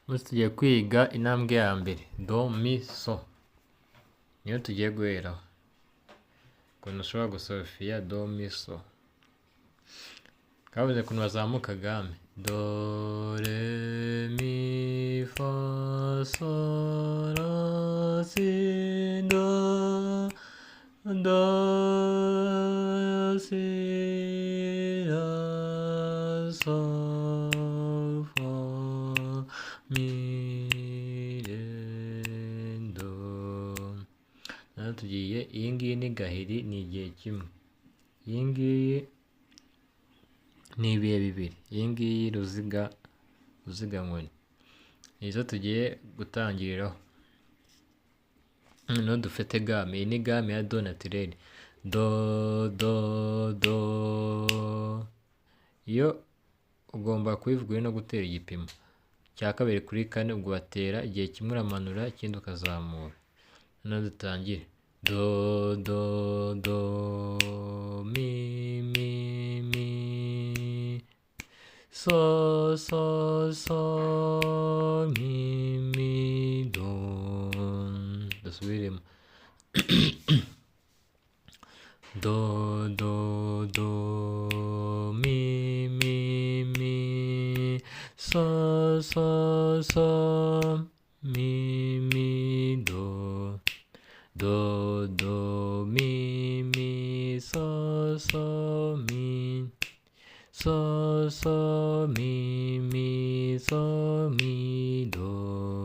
Umunsi tugiye kwiga intambwe ya mbere do mi so, niyo tugiye guheraho. Ukuntu ushobora gusorofiya do mi so, kabuze ukuntu bazamuka game do re mi fa sol la si do do si la sol fa mi re do. Hano tugiye, iyi ngiyi ni gahiri, ni igihe kimwe. Iyi ngiyi ni ibihe bibiri. Iyi ngiyi ruziga nkoni nizo tugiye gutangiriraho. Noneho dufite game. Iyi ni game ya do naturelle, do do do. Iyo ugomba kubivuga uri no gutera igipimo cya kabiri kuri kane, ubwo batera igihe kimwe uramanura ikindi ukazamura. Noneho dutangire do do do mi mi mi so so so mi mi do. Dusubiremo do do do mi mi mi so so so mi mi do. Do do mi mi so so mi so so mi mi so mi do.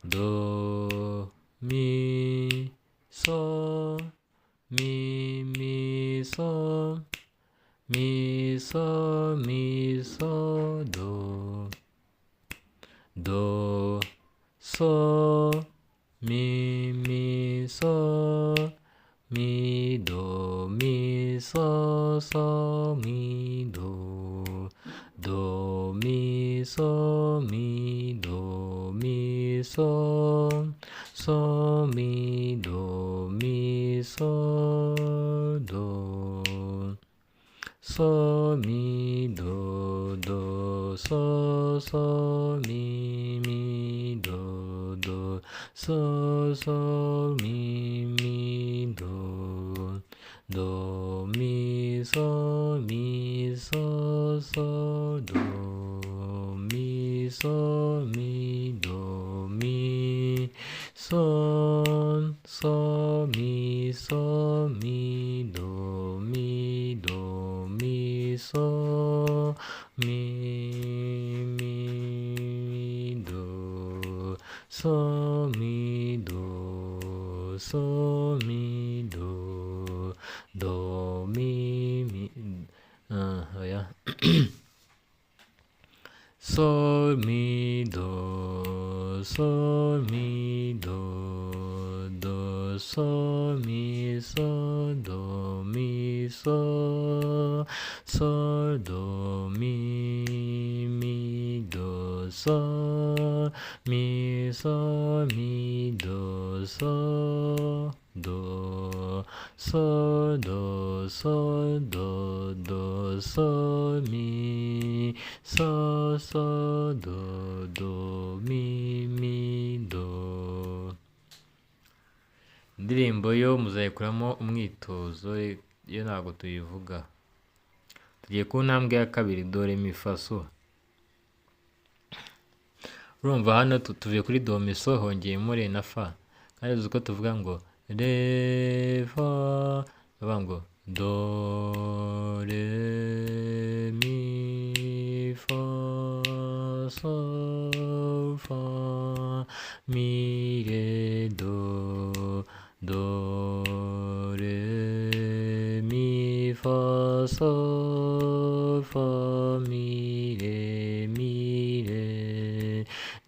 Do mi so mi mi so mi so mi so do. Do so mi mi so mi do mi so so mi do. Do mi so mi do mi so so mi do mi so do. So mi do do so so mi mi do do so so mi mi do. Do mi so so do mi so mi do mi so so mi so mi do mi do mi so mi mi do so mi do so mi do do mi mi yeah. Sol mi do mi do do sol mi do mi sol do mi do sol mi do do do sol mi do mi do. Indirimbo yo muzayikuramo umwitozo, yo ntabwo tuyivuga. Tugiye ku ntambwe ya kabiri, do re mi fa so. Urumva hano tuvuye kuri do mi so, hongeyemo re na fa, kandi uzi ko tuvuga ngo re fa, tuvuga ngo do re mi fa so fa mi re do do re mi fa so fa mi re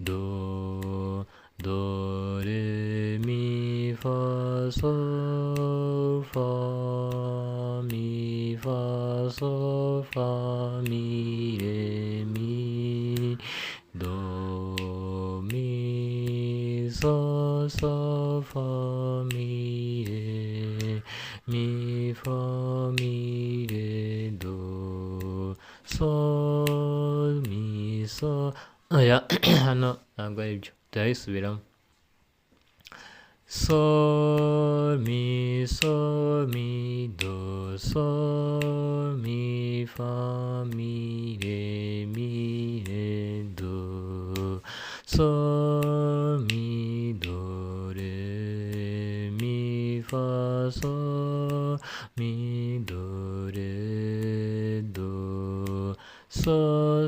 do do re mi fa so fa mi so fa mi re mi do mi so fa mi re mi fa mi re do sol mi so oya hano ntabwo ari byo turabisubiramo. Sol mi do sol mi fa mi re do sol mi do re mi fa sol mi do re do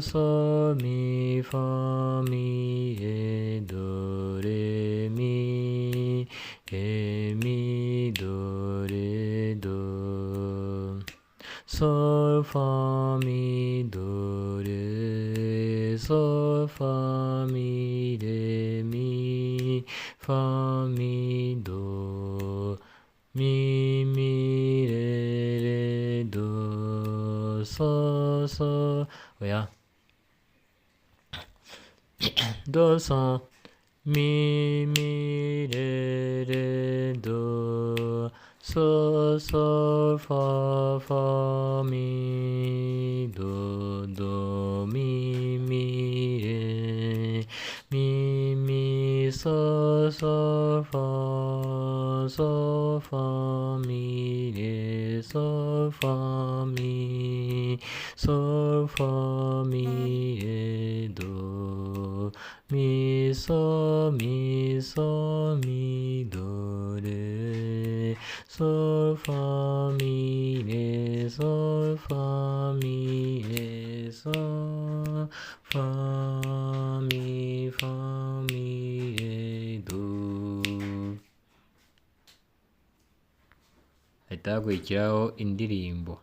sol mi fa mi re do re mi do re do sol fa mi do re sol fa mi re mi fa mi do mi re do sol oya do sol mi re do sol fa mi do mi re mi sol fa mi re sol fa mi re do mi do re sol fa mi re sol fa mi re sol fa mi re do. hahita hakurikiraho indirimbo.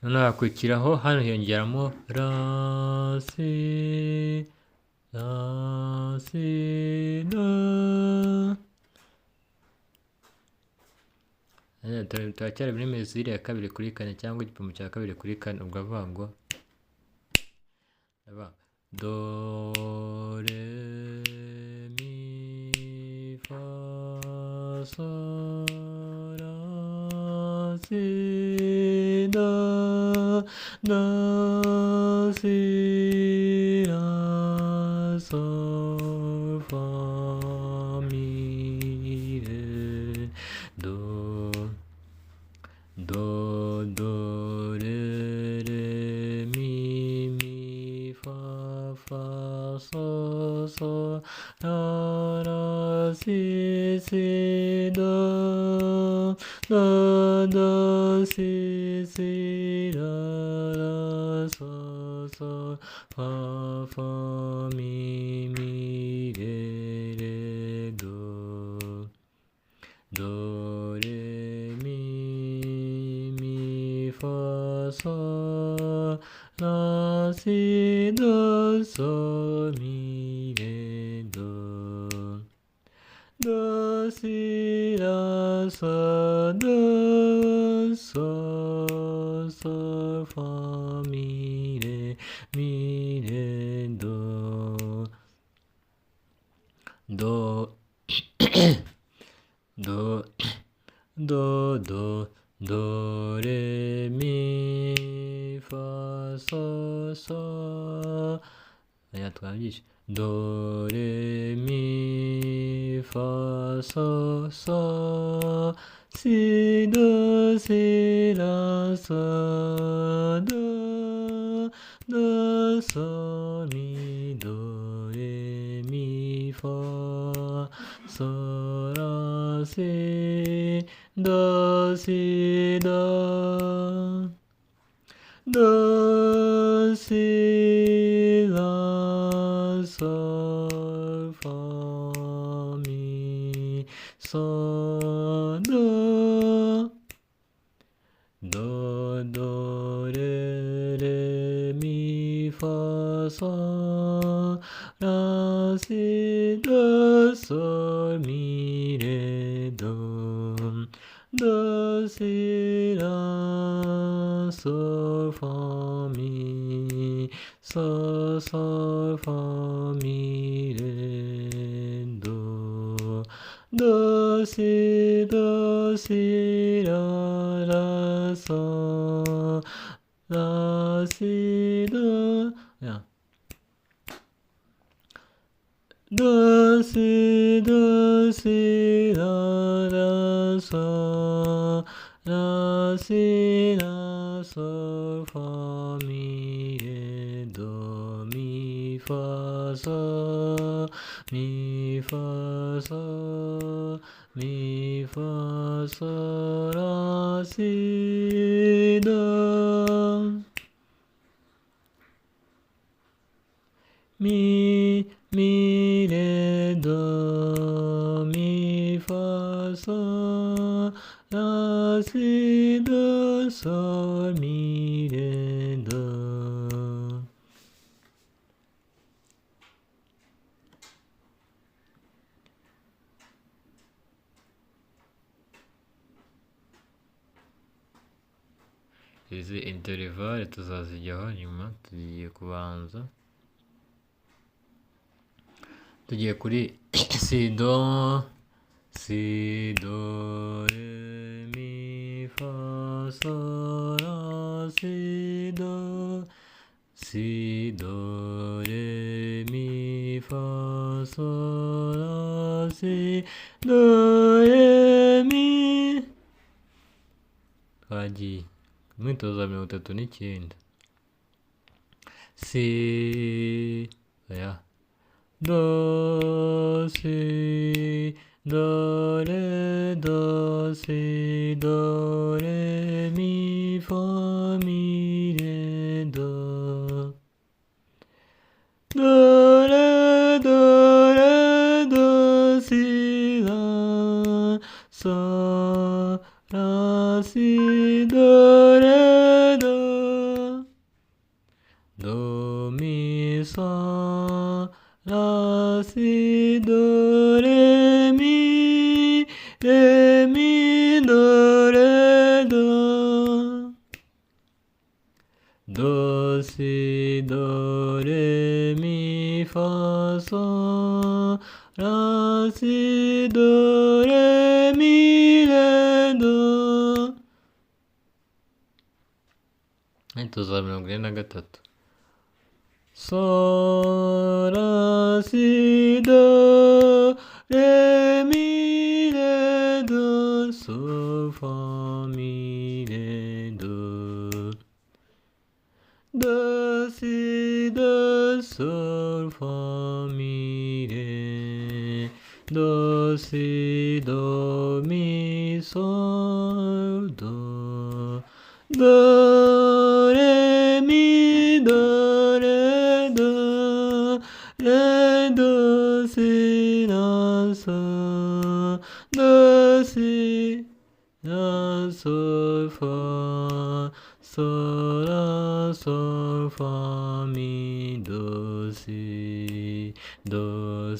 Noneho hakurikiraho hano hiyongeramo la si do. turacyari muri mezire ya kabiri kuri kane cyangwa igipimo cya kabiri kuri kane. ubwo avuga ngo do re mi fa sol la si do si la sol fa mi re do re mi fa sol la si do si la sol fa mi re do re mi fa sol la si do sol mi re do si la sol do sol fa mi re do do re mi fa sol aya twabyishe do re mi fa sol si do si la sol do sol mi do re mi fa sol la si do si do si la sol fa mi sol do re mi fa sol la si do sol mi re do si la sol fa mi do, si, la, sol, la, si, do. Yeah. Do, si, la, sol, la, si, la, sol, fa, mi, re, do, mi, fa, sol, mi, fa, sol, mi, fa, sol, la, si, do. Mi, re, do, mi, fa, sol, la, si, do, sol, mi, re, do. Izi interivale tuzazijyaho nyuma, tugiye kubanza tugiye kuri si, do, re, mi, fa, sol, la, si, do, re, mi, fa, sol, la, si, do, re, mi. Twagiye umwitozo wa 39. Si, oya, do, si, do, re, mi, fa, mi, re, do. Do, re, si, la, sol, la, si, do, re, do. Do, mi, sol, la, si, do, re, mi, do, re, do. Do, si, do, re, mi, fa, sol, la, si, do, re, mi, re, do. Imyitozo ya 43. Sol, la, si, do, re, mi, re, do, sol, fa, mi, re, do. Do, si, do, sol, fa, mi, re. Do, si, do, mi, sol, do. Do, re, mi, do, re, do. Re, do, si, la, sol. Do, si, la, sol, fa. Sol, la, sol, fa, mi, do, si, do,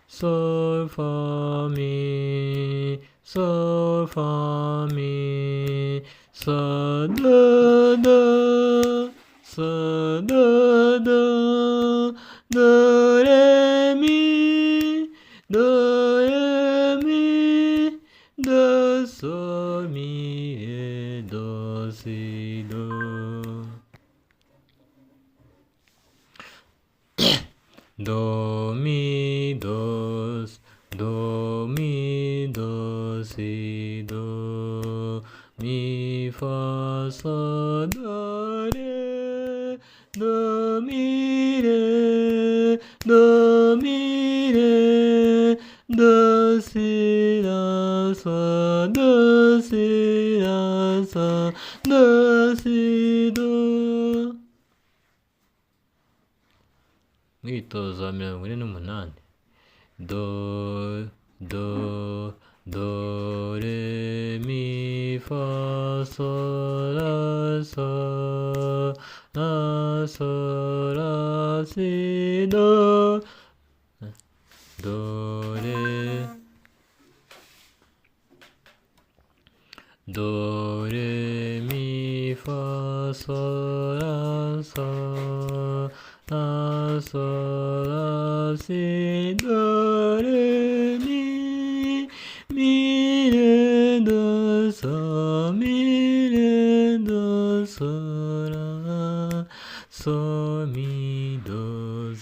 sol, fa, mi, sol, fa, mi, sol, do, do, sol, do, do, re, mi, do, sol, mi, re, do, si, do. Do, mi, do, si, do, mi, fa, sol, do, re, do, mi, re, do, mi, re, do, si, la, sol, do, si, la, sol, do, si, do. Imyitozo ya 48. Do, re, mi, fa, sol, la, si, do. Do, re, mi, fa, sol, la, si, do.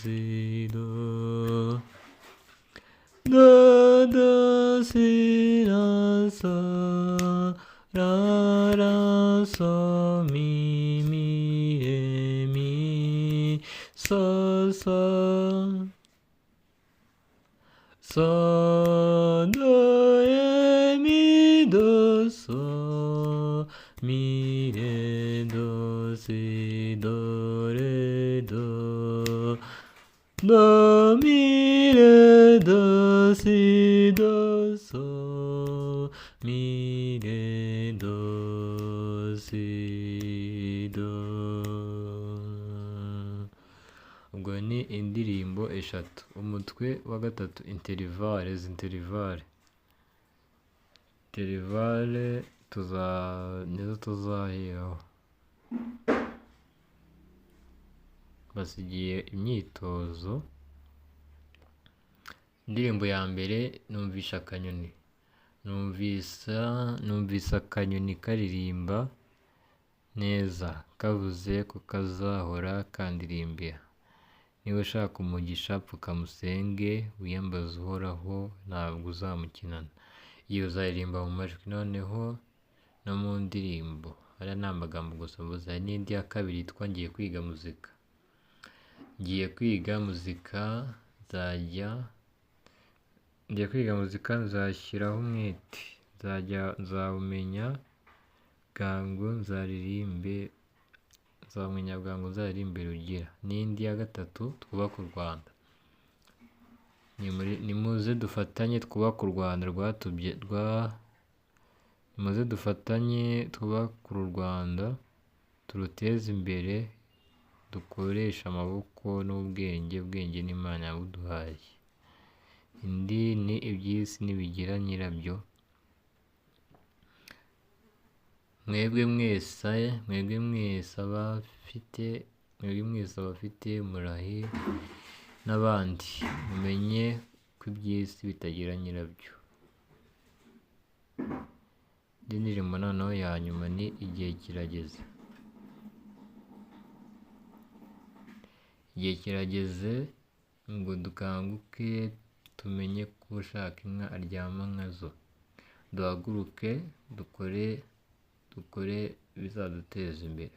si do, do do si la so, ra so mi re mi so so, so do re mi do so, mi re do si do re do, do mi re do si do so, mi re do si do. Ubwo ni indirimbo eshatu. Umutwe wa gatatu, interivale. Interivale nizo tuzaheraho. Basigiye imyitozo. Indirimbo ya mbere, numvisha akanyoni. Numvise akanyoni karirimba neza, kavuze ko kazahora kandirimbira. Niba ushaka umugisha pfukamusenge, wiyambaze uhoraho, ntabwo uzamukinana. Iyo uzaririmba mu majwi. Noneho no mu ndirimbo, hariya ni amagambo gusa mvuze. Hari n'indi ya kabiri yitwa ngiye kwiga muzika. Ngiye kwiga muzika, nzashyiraho umwete, nzawumenya bwangu, nzaririmbe rugira. N'indi ya gatatu, twubake u Rwanda. Nimuze dufatanye twubake u Rwanda nimuze dufatanye twubake u Rwanda, turuteze imbere, dukoresha amaboko n'ubwenge. Ubwenge n'Imana yabuduhaye. Indi ni iby'isi nibigira nyirabyo. Mwebwe mwese abafite murahi n'abandi, mumenye ko iby'isi bitagira nyirabyo. Indi ndirimbo noneho ya nyuma ni igihe kirageze. Igihe kirageze ngo dukanguke, tumenye ko ushaka inka aryama nkazo. Duhaguruke, dukore bizaduteza imbere.